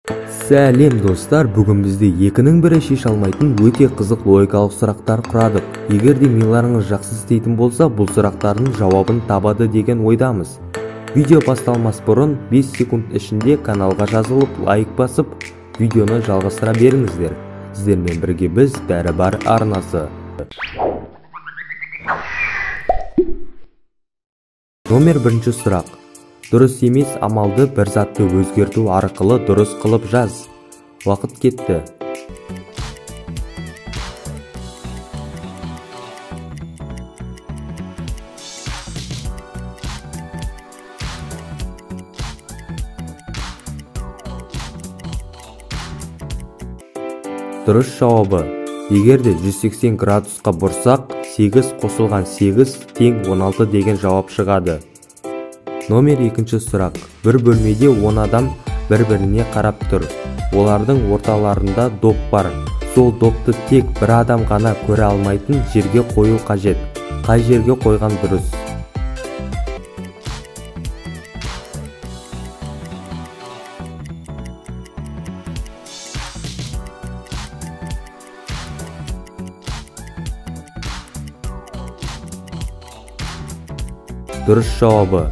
Сәлем достар, бүгін бізде екінің бірі шеше алмайтын өте қызық логикалық сұрақтар құрадық. Егер де миларыңыз жақсы істейтін болса, бұл сұрақтардың жауабын табады деген ойдамыз. Видео басталмас бұрын 5 секунд ішінде каналға жазылып, лайк басып, видеоны жалғастыра беріңіздер. Сіздермен бірге біз бәрі бар арнасы. Номер 1 сұрақ. Дұрыс емес амалды бір затты өзгерту арқылы дұрыс қылып жаз. Уақыт кетті. Дұрыс жауабы. Егерде 180 градусқа бұрсақ, 8 қосылған 8 тең 16 деген жауап шығады. Номер 2 сұрақ. Бір бөлмеде 10 адам бір-біріне қарап тұр. Олардың орталарында доп бар. Сол допты тек бір адам ғана көре алмайтын жерге қою қажет. Қай жерге қойған дұрыс? Дұрыс жауабы.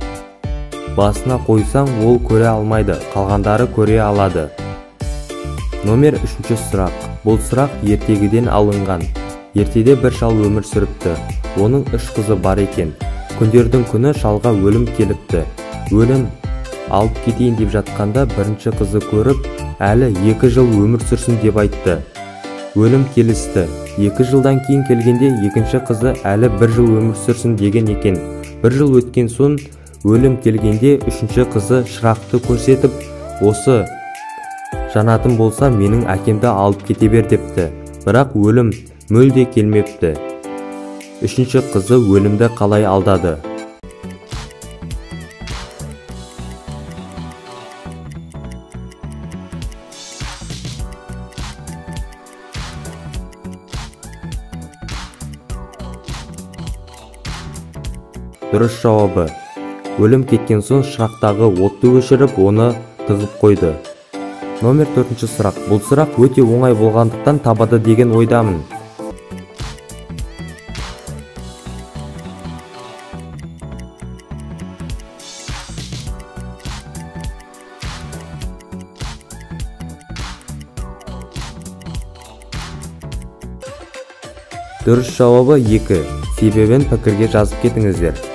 Басына қойсаң, ол көре алмайды, қалғандары көре алады. Номер 3 сұрақ. Бұл сұрақ ертегіден алынған. Ертеде бір шал өмір сүріпті. Оның 3 қызы бар екен. Күндердің күні шалға өлім келіпті. Өлім алып кетейін деп жатқанда бірінші қызы көріп, әлі 2 жыл өмір сүрсін деп айтты. Өлім келісті. 2 жылдан кейін келгенде екінші қызы әлі 1 жыл өмір сүрсін деген екен. 1 жыл өткен соң өлім келгенде үшінші қызы шырақты көрсетіп, осы жанатын болса менің әкемді алып кете бер депті. Бірақ өлім мүлде келмепті. Үшінші қызы өлімді қалай алдады? Дұрыс жауабы. Өлім кеткен соң шырақтағы отты өшіріп, оны тығып қойды. Номер 4 сұрақ. Бұл сұрақ өте оңай болғандықтан табады деген ойдамын. Дұрыс жауабы 2. Себебін пікірге жазып кетіңіздер.